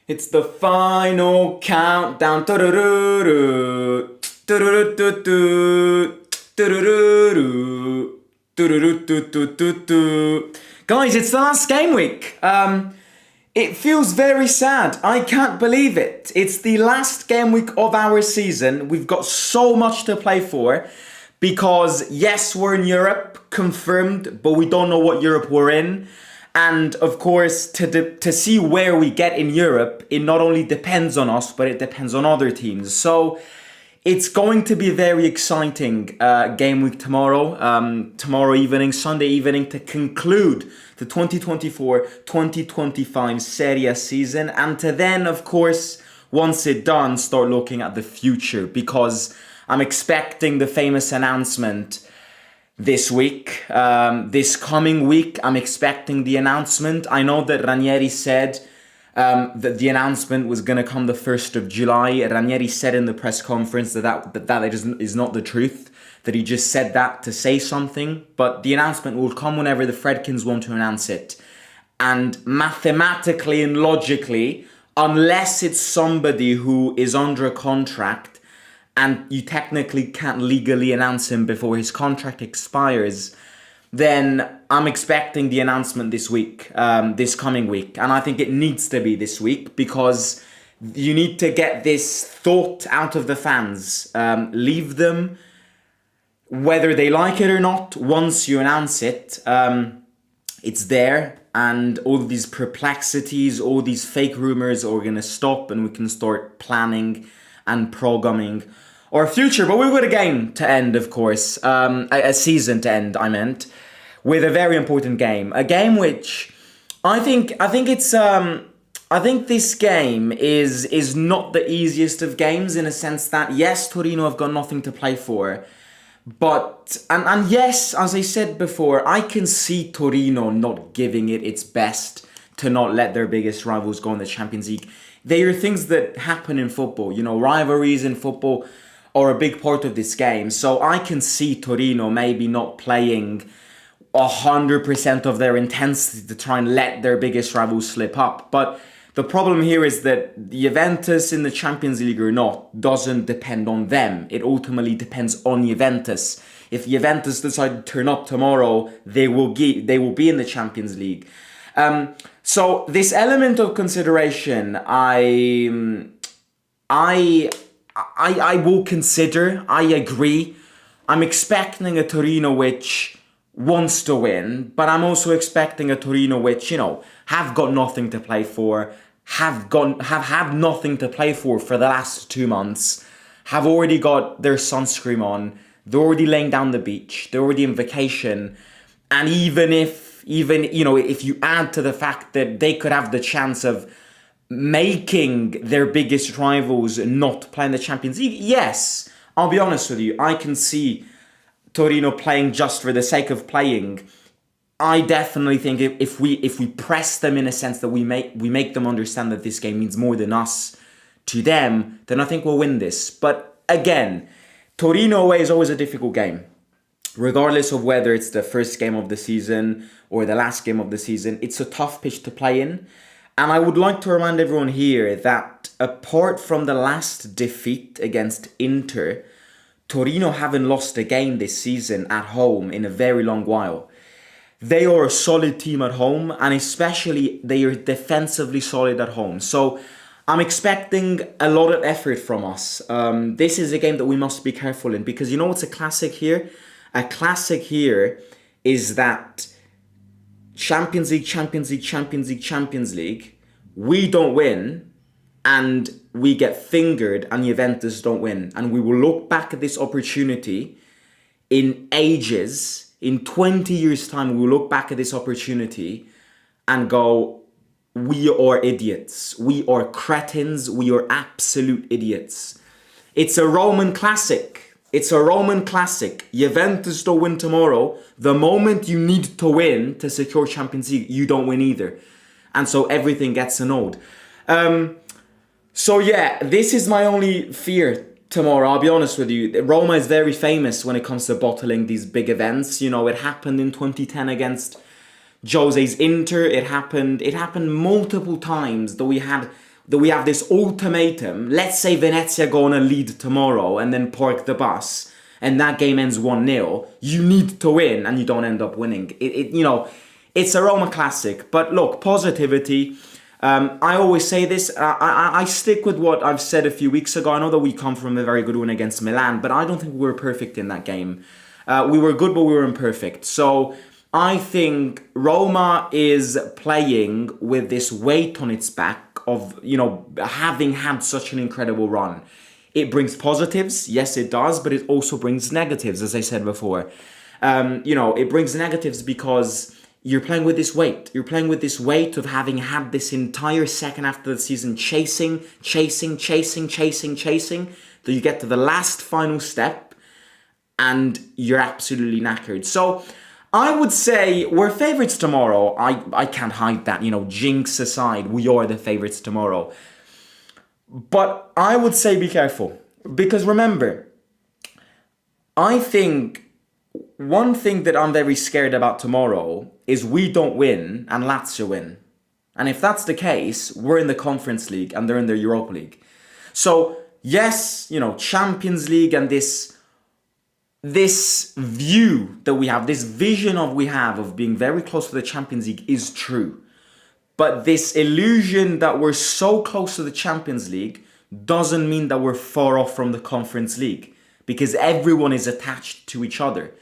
It's the final countdown. Turururu, turururu, turururu, turururu. Guys, it's the last game week. It feels very sad. I can't believe it. It's the last game week of our season. We've got so much to play for because, yes, we're in Europe, confirmed, but we don't know what Europe we're in. And of course, to see where we get in Europe, it not only depends on us, but it depends on other teams. So it's going to be a very exciting game week tomorrow, tomorrow evening, Sunday evening, to conclude the 2024-2025 Serie A season. And to then, of course, once it's done, start looking at the future, because I'm expecting the famous announcement this week. This coming week, I'm expecting the announcement. I know that Ranieri said that the announcement was going to come the 1st of July. Ranieri said in the press conference that is not the truth, that he just said that to say something. But the announcement will come whenever the Fredkins want to announce it. And mathematically and logically, unless it's somebody who is under a contract, and you technically can't legally announce him before his contract expires, then I'm expecting the announcement this week, this coming week. And I think it needs to be this week, because you need to get this thought out of the fans. Leave them, whether they like it or not, once you announce it, it's there. And all these perplexities, all these fake rumors are going to stop, and we can start planning and programming our future. But we've got a game to end, of course, a season to end, I meant, with a very important game. A game which I think this game is not the easiest of games, in a sense that, yes, Torino have got nothing to play for. But, and yes, as I said before, I can see Torino not giving it its best to not let their biggest rivals go in the Champions League. They are things that happen in football. You know, rivalries in football are a big part of this game. So I can see Torino maybe not playing 100% of their intensity to try and let their biggest rivals slip up. But the problem here is that Juventus in the Champions League or not doesn't depend on them. It ultimately depends on Juventus. If Juventus decide to turn up tomorrow, they will be in the Champions League. So this element of consideration, I will consider. I agree. I'm expecting a Torino which wants to win, but I'm also expecting a Torino which, you know, have got nothing to play for, have had nothing to play for the last 2 months, have already got their sunscreen on, they're already laying down the beach, they're already on vacation, and even if you add to the fact that they could have the chance of making their biggest rivals not play in the Champions League, yes, I'll be honest with you, I can see Torino playing just for the sake of playing. I definitely think if we press them, in a sense that we make them understand that this game means more than us to them, then I think we'll win this. But again, Torino away is always a difficult game. Regardless of whether it's the first game of the season or the last game of the season, it's a tough pitch to play in. And I would like to remind everyone here that apart from the last defeat against Inter, Torino haven't lost a game this season at home in a very long while. They are a solid team at home, and especially they are defensively solid at home. So I'm expecting a lot of effort from us. This is a game that we must be careful in, because you know what's a classic here? A classic here is that Champions League, Champions League, Champions League, Champions League, we don't win, and we get fingered, and Juventus don't win. And we will look back at this opportunity in ages, in 20 years' time, we will look back at this opportunity and go, we are idiots. We are cretins. We are absolute idiots. It's a Roman classic. It's a Roman classic. Juventus don't win tomorrow. The moment you need to win to secure Champions League, you don't win either. And so everything gets annulled. So yeah, this is my only fear tomorrow. I'll be honest with you. Roma is very famous when it comes to bottling these big events. You know, it happened in 2010 against Jose's Inter. It happened multiple times that we had that we have this ultimatum. Let's say Venezia go on a lead tomorrow and then park the bus, and that game ends 1-0. You need to win, and you don't end up winning. It's a Roma classic. But look, positivity. I always say this. I stick with what I've said a few weeks ago. I know that we come from a very good win against Milan, but I don't think we were perfect in that game. We were good, but we were imperfect. So I think Roma is playing with this weight on its back of, having had such an incredible run. It brings positives, yes it does, but it also brings negatives, as I said before. It brings negatives because you're playing with this weight. You're playing with this weight of having had this entire second half of the season chasing, that you get to the last final step and you're absolutely knackered. So I would say we're favourites tomorrow. I can't hide that, jinx aside, we are the favourites tomorrow. But I would say be careful. Because remember, I think one thing that I'm very scared about tomorrow is we don't win and Lazio win. And if that's the case, we're in the Conference League and they're in the Europa League. So yes, Champions League and this view that we have, this vision we have of being very close to the Champions League is true. But this illusion that we're so close to the Champions League doesn't mean that we're far off from the Conference League, because everyone is attached to each other.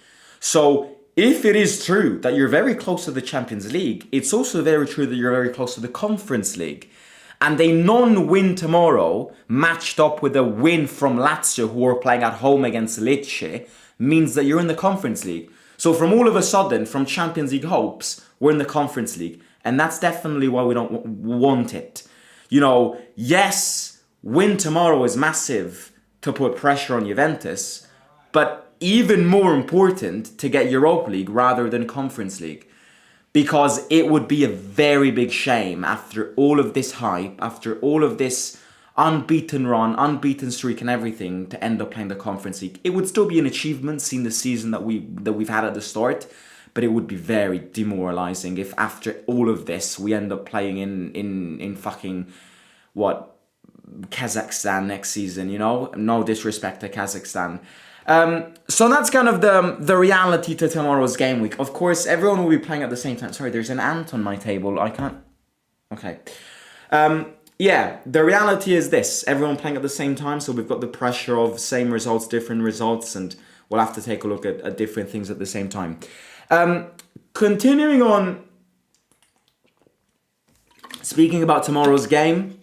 So if it is true that you're very close to the Champions League, it's also very true that you're very close to the Conference League. And a non-win tomorrow, matched up with a win from Lazio, who are playing at home against Lecce, means that you're in the Conference League. So from all of a sudden, from Champions League hopes, we're in the Conference League. And that's definitely why we don't want it. Yes, win tomorrow is massive to put pressure on Juventus, but even more important to get Europa League rather than Conference League. Because it would be a very big shame after all of this hype, after all of this unbeaten run, unbeaten streak and everything, to end up playing the Conference League. It would still be an achievement seeing the season that we've had at the start, but it would be very demoralizing if after all of this we end up playing in fucking Kazakhstan next season, No disrespect to Kazakhstan. So that's kind of the reality to tomorrow's game week. Of course, everyone will be playing at the same time. Sorry, there's an ant on my table. I can't... Okay. The reality is this. Everyone playing at the same time, so we've got the pressure of same results, different results, and we'll have to take a look at different things at the same time. Continuing on, speaking about tomorrow's game,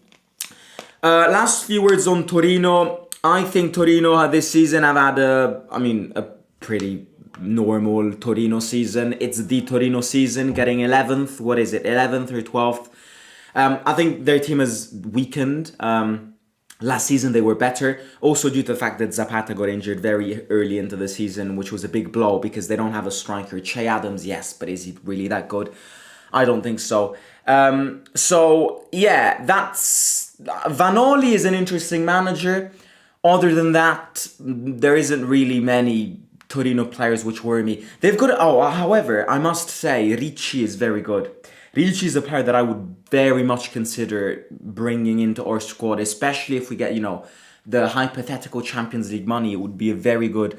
last few words on Torino. I think Torino this season have had a pretty normal Torino season. It's the Torino season, getting 11th. What is it, 11th or 12th? I think their team has weakened. Last season they were better, also due to the fact that Zapata got injured very early into the season, which was a big blow because they don't have a striker. Che Adams, yes, but is he really that good? I don't think so. That's... Vanoli is an interesting manager. Other than that, there isn't really many Torino players which worry me. They've got... however, I must say, Ricci is very good. Ricci is a player that I would very much consider bringing into our squad, especially if we get, the hypothetical Champions League money. It would be a very good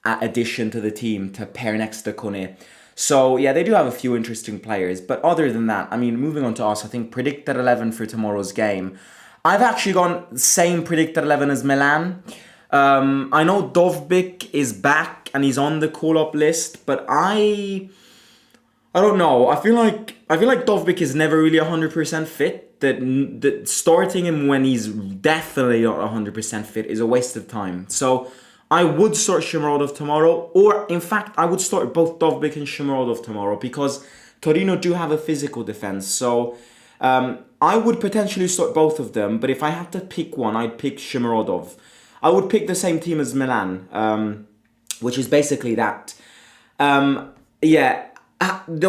addition to the team to pair next to Kone. So, they do have a few interesting players. But other than that, moving on to us, I think predicted 11 for tomorrow's game. I've actually gone same predicted 11 as Milan. I know Dovbyk is back and he's on the call-up list, but I don't know. I feel like Dovbyk is never really 100% fit. That starting him when he's definitely not 100% fit is a waste of time. So I would start Shomurodov tomorrow, or in fact I would start both Dovbyk and Shomurodov tomorrow because Torino do have a physical defense. So I would potentially start both of them, but if I had to pick one, I'd pick Shomurodov. I would pick the same team as Milan, which is basically that. The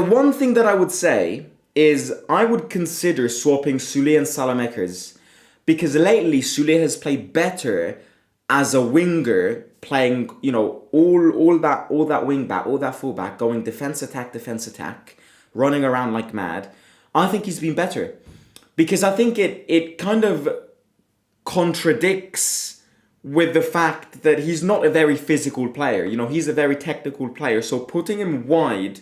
one thing that I would say is I would consider swapping Sule and Salamakers, because lately Sule has played better as a winger, playing all that wing back, all that full back, going defense attack, running around like mad. I think he's been better. because I think it kind of contradicts with the fact that he's not a very physical player. You know, he's a very technical player. So putting him wide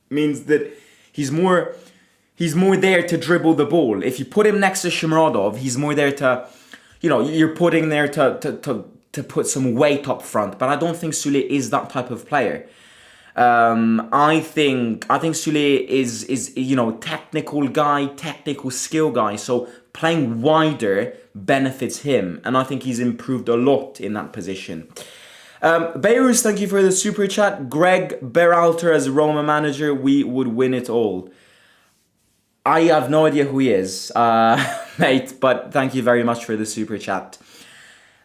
means that he's more there to dribble the ball. If you put him next to Shomurodov, he's more there to, you know, you're putting there to put some weight up front. But I don't think Sule is that type of player. I think Sule is you know, technical guy, technical skill guy. So playing wider benefits him, and I think he's improved a lot in that position. Beirut, thank you for the super chat. Greg Berhalter as Roma manager, we would win it all. I have no idea who he is, mate, but thank you very much for the super chat.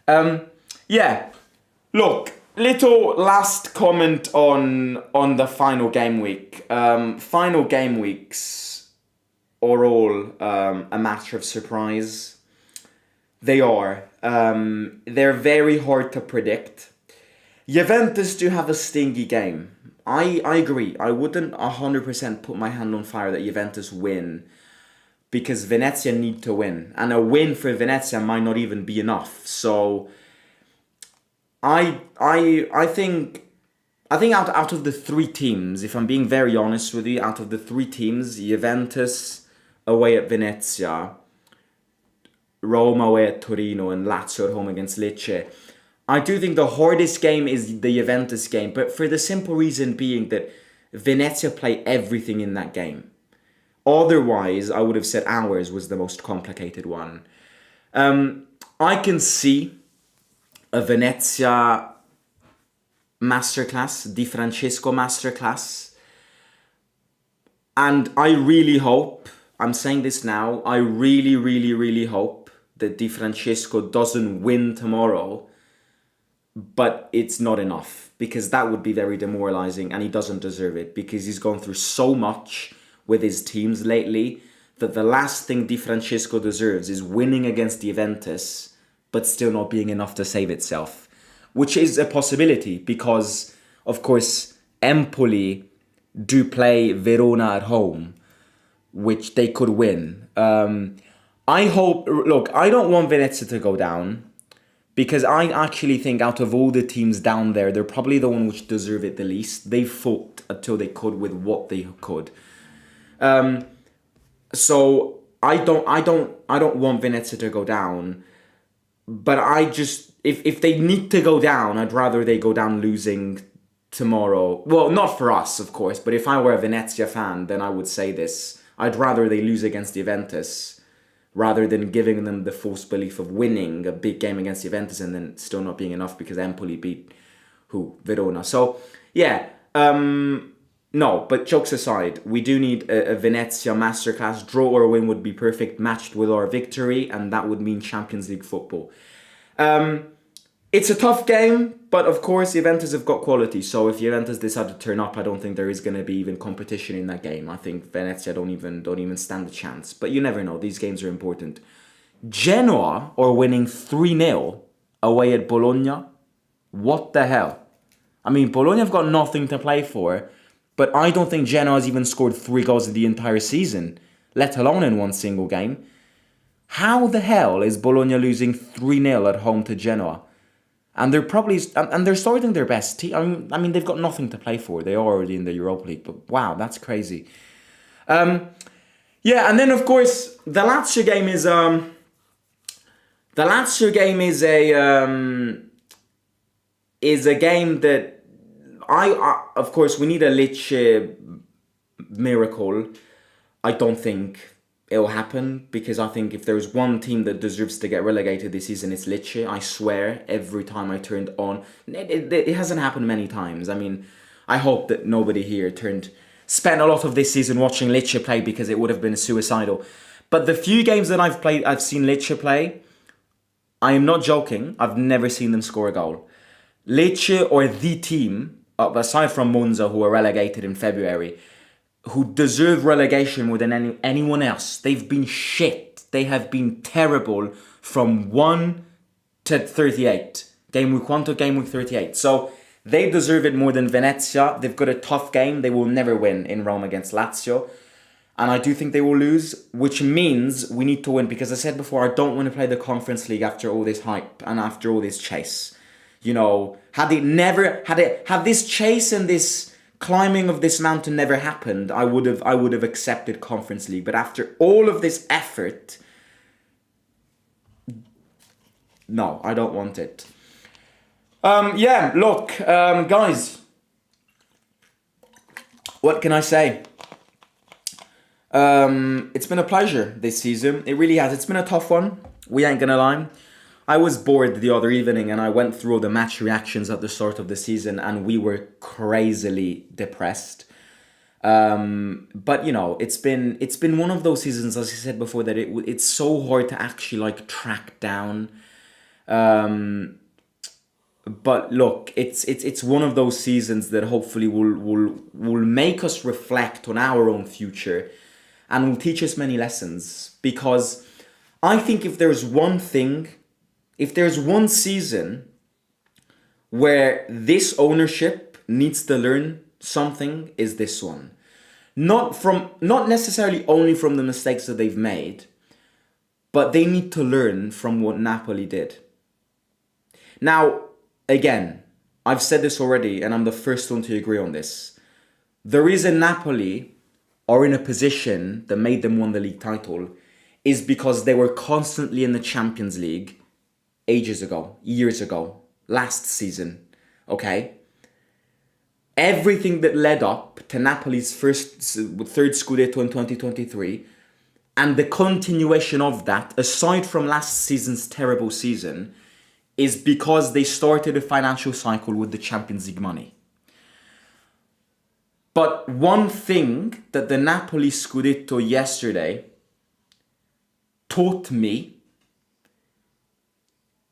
Yeah, look, little last comment on the final game week. Final game weeks are all a matter of surprise. They are. They're very hard to predict. Juventus do have a stingy game. I agree. I wouldn't 100% put my hand on fire that Juventus win, because Venezia need to win. And a win for Venezia might not even be enough. So I think out of the three teams, if I'm being very honest with you, out of the three teams, Juventus away at Venezia, Roma away at Torino, and Lazio at home against Lecce, I do think the hardest game is the Juventus game, but for the simple reason being that Venezia play everything in that game. Otherwise, I would have said ours was the most complicated one. I can see a Venezia masterclass, Di Francesco masterclass, and I really hope, I'm saying this now, I really, really, really hope that Di Francesco doesn't win tomorrow, but it's not enough, because that would be very demoralizing, and he doesn't deserve it, because he's gone through so much with his teams lately that the last thing Di Francesco deserves is winning against Juventus but still not being enough to save itself, which is a possibility, because of course Empoli do play Verona at home, which they could win. I don't want Venezia to go down, because I actually think out of all the teams down there, they're probably the one which deserve it the least. They fought until they could with what they could. So I don't want Venezia to go down. But I just, if they need to go down, I'd rather they go down losing tomorrow. Well, not for us, of course, but if I were a Venezia fan, then I would say this. I'd rather they lose against Juventus rather than giving them the false belief of winning a big game against Juventus and then still not being enough because Empoli beat Verona. So, yeah, no, but jokes aside, we do need a Venezia masterclass. Draw or win would be perfect, matched with our victory, and that would mean Champions League football. It's a tough game, but of course Juventus have got quality, so if Juventus decide to turn up, I don't think there is going to be even competition in that game. I think Venezia don't even stand a chance, but you never know, these games are important. Genoa are winning 3-0 away at Bologna. What the hell? I mean, Bologna have got nothing to play for, but I don't think Genoa has even scored 3 goals in the entire season, let alone in one single game. How the hell is Bologna losing 3-0 at home to Genoa? And they're starting their best team. I mean, they've got nothing to play for. They are already in the Europa League, but wow, that's crazy. Yeah, and then of course the Lazio game is a game that of course we need a Lecce miracle. I don't think it'll happen, because I think if there's one team that deserves to get relegated this season, it's Lecce. I swear, every time I turned on, it hasn't happened many times. I mean, I hope that nobody here spent a lot of this season watching Lecce play, because it would have been suicidal. But the few games that I've seen Lecce play, I am not joking, I've never seen them score a goal. Lecce are the team, aside from Monza, who were relegated in February, who deserve relegation more than anyone else. They've been shit. They have been terrible from 1 to 38. Game week 1 to game week 38. So they deserve it more than Venezia. They've got a tough game. They will never win in Rome against Lazio. And I do think they will lose, which means we need to win. Because I said before, I don't want to play the Conference League after all this hype and after all this chase. You know, had this chase and this climbing of this mountain never happened, I would have accepted Conference League. But after all of this effort, no, I don't want it. Look, guys, what can I say? It's been a pleasure this season. It really has. It's been a tough one. We ain't gonna lie. I was bored the other evening and I went through all the match reactions at the start of the season and we were crazily depressed. But you know, it's been one of those seasons, as I said before, that it's so hard to actually like track down. But look, it's one of those seasons that hopefully will make us reflect on our own future and will teach us many lessons. Because I think if there's one season where this ownership needs to learn something, is this one. Not necessarily only from the mistakes that they've made, but they need to learn from what Napoli did. Now, again, I've said this already, and I'm the first one to agree on this. The reason Napoli are in a position that made them win the league title is because they were constantly in the Champions League ages ago, years ago, last season, okay? Everything that led up to Napoli's third Scudetto in 2023, and the continuation of that, aside from last season's terrible season, is because they started a financial cycle with the Champions League money. But one thing that the Napoli Scudetto yesterday taught me,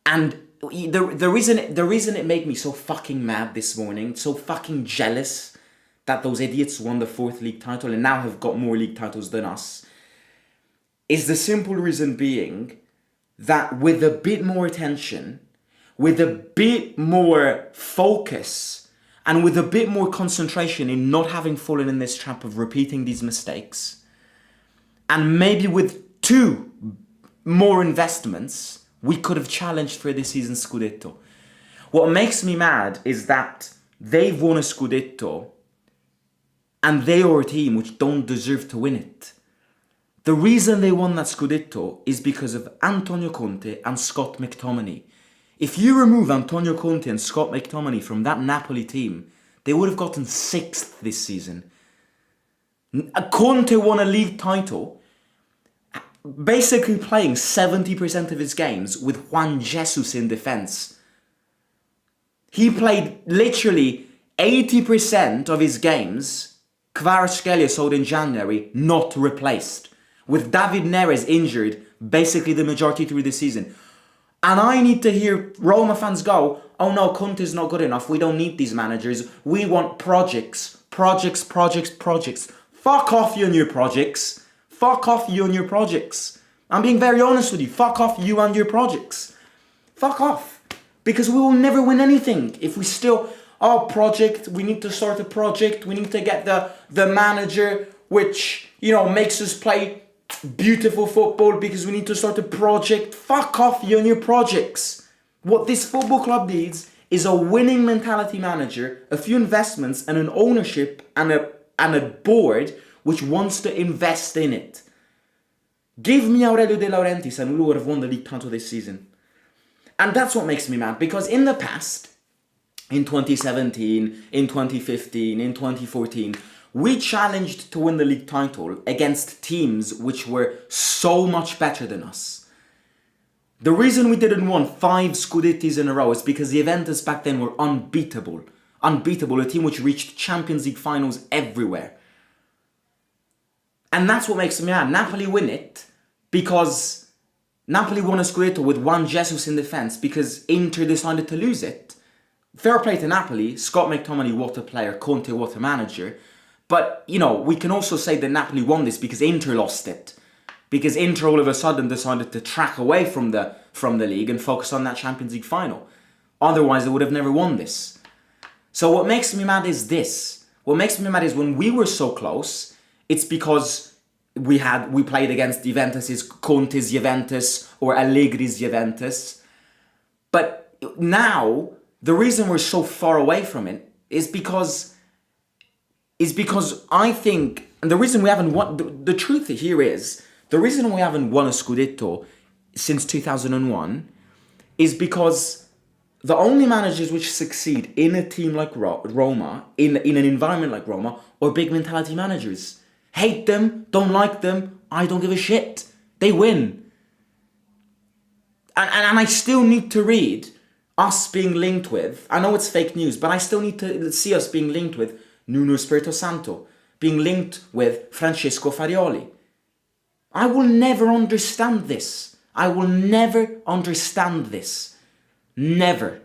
and the reason it made me so fucking mad this morning, so fucking jealous that those idiots won the 4th league title and now have got more league titles than us, is the simple reason being that with a bit more attention, with a bit more focus, and with a bit more concentration in not having fallen in this trap of repeating these mistakes, and maybe with 2 more investments, we could have challenged for this season's Scudetto. What makes me mad is that they've won a Scudetto and they are a team which don't deserve to win it. The reason they won that Scudetto is because of Antonio Conte and Scott McTominay. If you remove Antonio Conte and Scott McTominay from that Napoli team, they would have gotten 6th this season. Conte won a league title, basically playing 70% of his games with Juan Jesus in defence. He played literally 80% of his games, Kvaratskhelia sold in January, not replaced. With David Neres injured basically the majority through the season. And I need to hear Roma fans go, oh no, Conte's not good enough. We don't need these managers. We want projects. Projects. Fuck off you and your projects. Fuck off you and your projects. I'm being very honest with you. Fuck off you and your projects. Fuck off. Because we will never win anything if we still, project, we need to start a project. We need to get the manager which, makes us play beautiful football because we need to start a project. Fuck off you and your projects. What this football club needs is a winning mentality manager, a few investments and an ownership and a board which wants to invest in it. Give me Aurelio De Laurentiis and we would have won the league title this season. And that's what makes me mad, because in the past, in 2017, in 2015, in 2014, we challenged to win the league title against teams which were so much better than us. The reason we didn't win 5 Scudettis in a row is because the Juventus back then were unbeatable. Unbeatable, a team which reached Champions League finals everywhere. And that's what makes me mad. Napoli win it because Napoli won a Scudetto with Juan Jesus in defence because Inter decided to lose it. Fair play to Napoli. Scott McTominay, what a player. Conte, what a manager. But, we can also say that Napoli won this because Inter lost it. Because Inter all of a sudden decided to track away from the league and focus on that Champions League final. Otherwise, they would have never won this. So what makes me mad is this. What makes me mad is when we were so close, it's because we played against Juventus's Conte's Juventus or Allegri's Juventus. But now the reason we're so far away from it is because I think, and the reason we haven't won, the truth here is, the reason we haven't won a Scudetto since 2001 is because the only managers which succeed in a team like Roma, in an environment like Roma, are big mentality managers. Hate them, don't like them, I don't give a shit. They win. And I still need to read us being linked with, I know it's fake news, but I still need to see us being linked with Nuno Espirito Santo, being linked with Francesco Farioli. I will never understand this. I will never understand this. Never.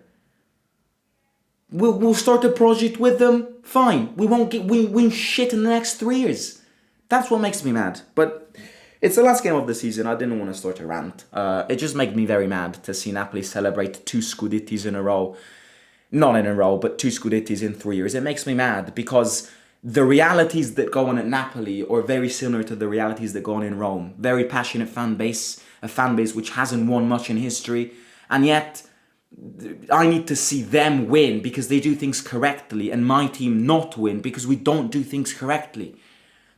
We'll start a project with them, fine. We won't win shit in the next 3 years. That's what makes me mad. But it's the last game of the season. I didn't want to start a rant. It just made me very mad to see Napoli celebrate 2 Scudettis in a row. Not in a row, but 2 Scudettis in 3 years. It makes me mad because the realities that go on at Napoli are very similar to the realities that go on in Rome. Very passionate fan base, a fan base which hasn't won much in history, and yet I need to see them win because they do things correctly, and my team not win because we don't do things correctly.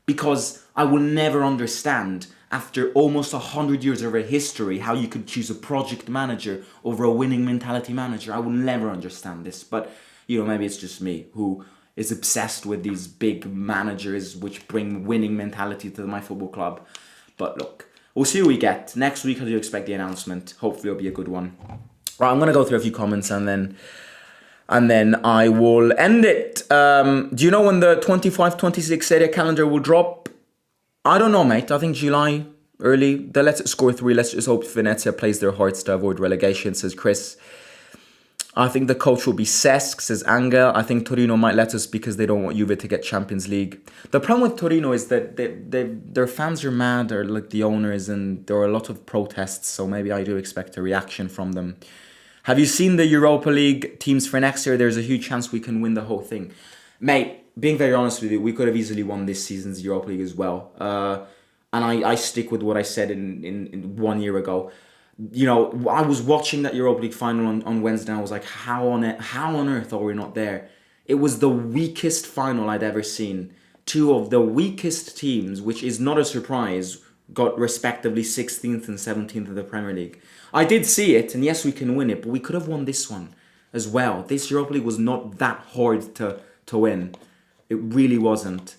Because I will never understand, after almost 100 years of a history, how you could choose a project manager over a winning mentality manager. I will never understand this. But, maybe it's just me who is obsessed with these big managers which bring winning mentality to my football club. But look, we'll see what we get. Next week I do expect the announcement. Hopefully it'll be a good one. Right, I'm going to go through a few comments and then I will end it. Do you know when the 25-26 Serie A calendar will drop? I don't know, mate. I think July, early. They let it score 3. Let's just hope Venezia plays their hearts to avoid relegation, says Chris. I think the coach will be Cesc, says Angel. I think Torino might let us because they don't want Juve to get Champions League. The problem with Torino is that their fans are mad, or like the owners, and there are a lot of protests, so maybe I do expect a reaction from them. Have you seen the Europa League teams for next year? There's a huge chance we can win the whole thing. Mate, being very honest with you, we could have easily won this season's Europa League as well. And I stick with what I said in 1 year ago. I was watching that Europa League final on Wednesday, and I was like, how on earth are we not there? It was the weakest final I'd ever seen. 2 of the weakest teams, which is not a surprise, got respectively 16th and 17th of the Premier League. I did see it, and yes, we can win it, but we could have won this one as well. This Europa League was not that hard to win. It really wasn't.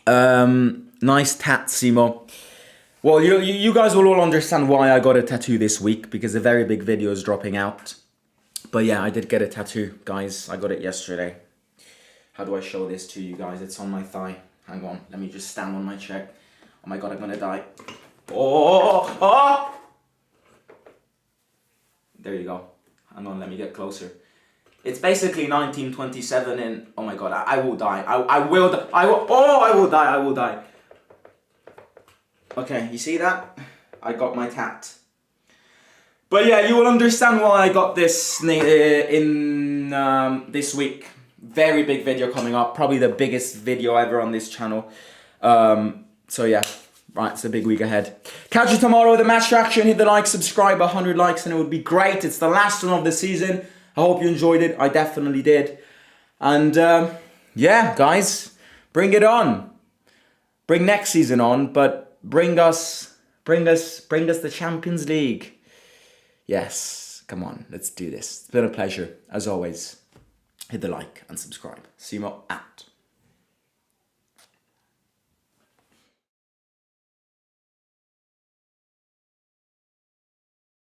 Nice tat, Simo. Well, you guys will all understand why I got a tattoo this week, because a very big video is dropping out. But yeah, I did get a tattoo, guys. I got it yesterday. How do I show this to you guys? It's on my thigh. Hang on, let me just stand on my chair. Oh my god, I'm gonna die. Oh! There you go. Hang on, let me get closer. It's basically 1927 and... Oh my god, I will die. I will die. I will die. Okay, you see that? I got my tat. But yeah, you will understand why I got this this week. Very big video coming up. Probably the biggest video ever on this channel. So yeah, right, it's a big week ahead. Catch you tomorrow with the match reaction. Hit the like, subscribe, 100 likes, and it would be great. It's the last one of the season. I hope you enjoyed it. I definitely did. And yeah, guys, bring it on. Bring next season on, but bring us the Champions League. Yes, come on, let's do this. It's been a pleasure, as always. Hit the like and subscribe. See you out.